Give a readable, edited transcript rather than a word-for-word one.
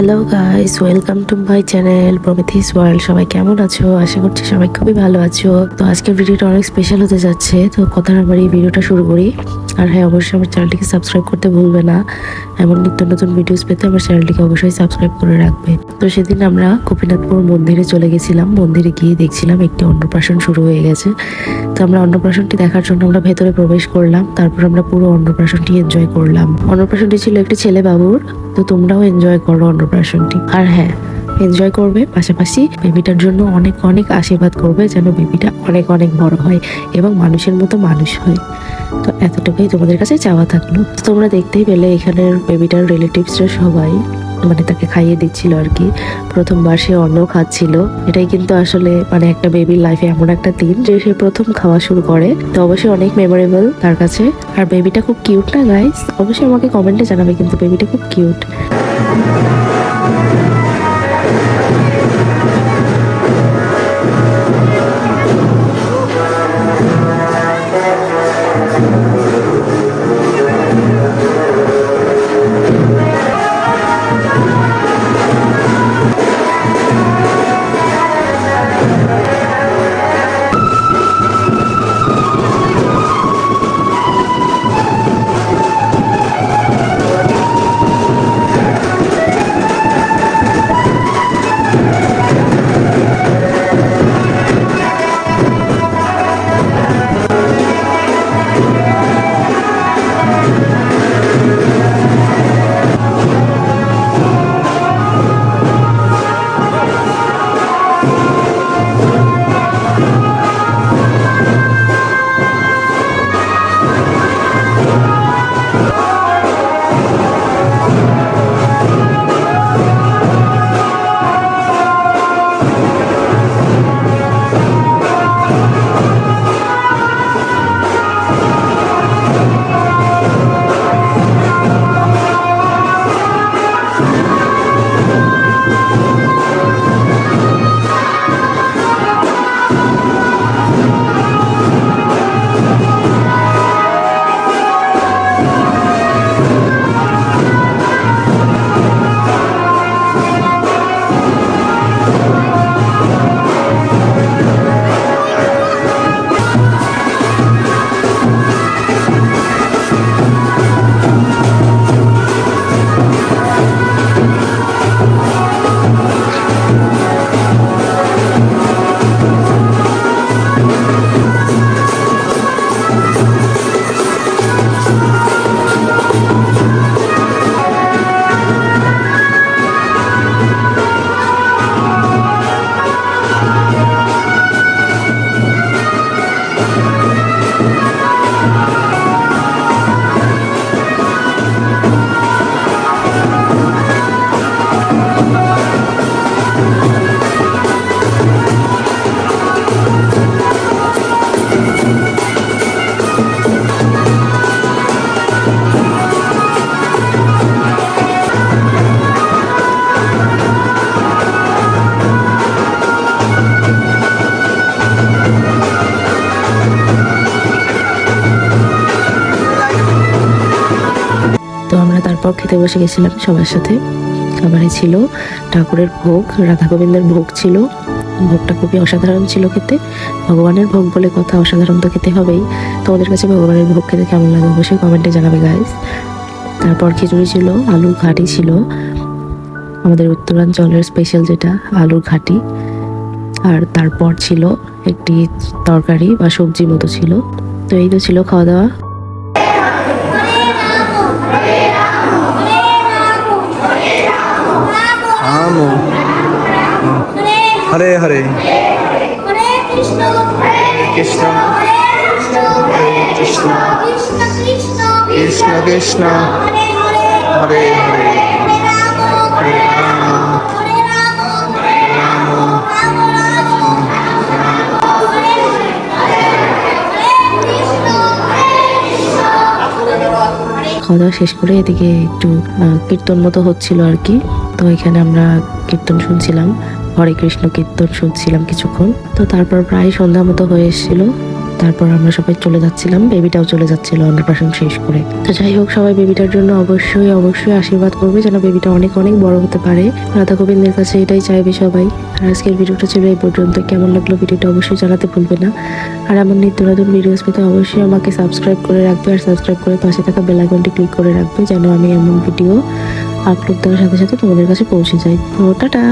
Hello guys, welcome to my channel Promithi's world. সবাই কেমন আছো? আশা করছি সবাই খুবই ভালো আছো। তো আজকের ভিডিওটা অনেক স্পেশাল হতে যাচ্ছে, তো কথা না বাড়িয়ে ভিডিওটা শুরু করি। আর হ্যাঁ, অবশ্যই আমার চ্যানেলটিকে সাবস্ক্রাইব করতে ভুলবে না। এমন নিত্য নতুন ভিডিওস পেতে আমার চ্যানেলটিকে অবশ্যই সাবস্ক্রাইব করে রাখবে। তো সেদিন আমরা গোপীনাথপুর মন্দিরে চলে গেছিলাম। মন্দিরে গিয়ে দেখছিলাম একটি অন্নপ্রাশন শুরু হয়ে গেছে। তো আমরা অন্নপ্রাশনটি দেখার জন্য আমরা ভেতরে প্রবেশ করলাম। তারপর আমরা পুরো অন্নপ্রাশনটি এনজয় করলাম। অন্নপ্রাশনটি ছিল একটি ছেলে বাবুর। তো তোমরাও এনজয় করো অন্নপ্রাশনটি। আর হ্যাঁ, এনজয় করবে, পাশাপাশি বেবিটার জন্য অনেক অনেক আশীর্বাদ করবে যেন বেবিটা অনেক অনেক বড় হয় এবং মানুষের মতো মানুষ হয়। তো এতটুকুই তোমাদের কাছে চাওয়া থাকলো। তো তোমরা দেখতেই পেলে এখানের বেবিটার রিলেটিভসরা সবাই তাকে খাইয়ে দিচ্ছিল আর কি। প্রথমবার সে অন্ন খাচ্ছিল। এটাই কিন্তু আসলে একটা বেবির লাইফে এমন একটা দিন যে সে প্রথম খাওয়া শুরু করে। তো অবশ্যই অনেক মেমোরেবল তার কাছে। আর বেবিটা খুব কিউট না গাইস? অবশ্যই আমাকে কমেন্টে জানাবে, কিন্তু বেবিটা খুব কিউট। তো আমরা তারপর খেতে বসে গেছিলাম সবার সাথে। খাবারে ছিল ঠাকুরের ভোগ, রাধা গোবিন্দের ভোগ ছিল। ভোগটা খুবই অসাধারণ ছিল খেতে। ভগবানের ভোগ বলে কথা, অসাধারণ তো খেতে হবেই। তোমাদের কাছে ভগবানের ভোগ খেতে কেমন লাগে অবশ্যই কমেন্টে জানাবে গাইস। তারপর খিচুড়ি ছিল, আলুর ঘাটি ছিল, আমাদের উত্তরাঞ্চলের স্পেশাল যেটা আলুর ঘাটি। আর তারপর ছিল একটি তরকারি বা সবজি মতো ছিল। তো এই তো ছিল খাওয়া দাওয়া। হরে হরে কৃষ্ণ কৃষ্ণ কৃষ্ণ কৃষ্ণ হরে হরে হরে রাম খাওয়া দাওয়া শেষ করে এদিকে একটু কীর্তন মতো হচ্ছিল আর কি। তো এখানে আমরা কীর্তন শুনছিলাম, হরে কৃষ্ণ কীর্তন শুনছিলাম কিছুক্ষণ। তো তারপর প্রায় সন্ধ্যা মতো হয়ে এসেছিল। তারপর আমরা সবাই চলে যাচ্ছিলাম, বেবিটাও চলে যাচ্ছিল অন্নপ্রাশন শেষ করে। তো যাই হোক, সবাই বেবিটার জন্য অবশ্যই অবশ্যই আশীর্বাদ করবে যেন বেবিটা অনেক অনেক বড় হতে পারে। রাধা গোবিন্দের কাছে এটাই চাইবে সবাই। আর আজকের ভিডিওটা ছিল এই পর্যন্ত। কেমন লাগলো ভিডিওটা অবশ্যই জানাতে ভুলবে না। আর আমার নিত্য নতুন ভিডিওস পেতে অবশ্যই আমাকে সাবস্ক্রাইব করে রাখবে, আর সাবস্ক্রাইব করে পাশে থাকা বেল আইকনটি ক্লিক করে রাখবে যেন আমি এমন ভিডিও আপলোড দেওয়ার সাথে সাথে তোমাদের কাছে পৌঁছে যাই। তো টাটা।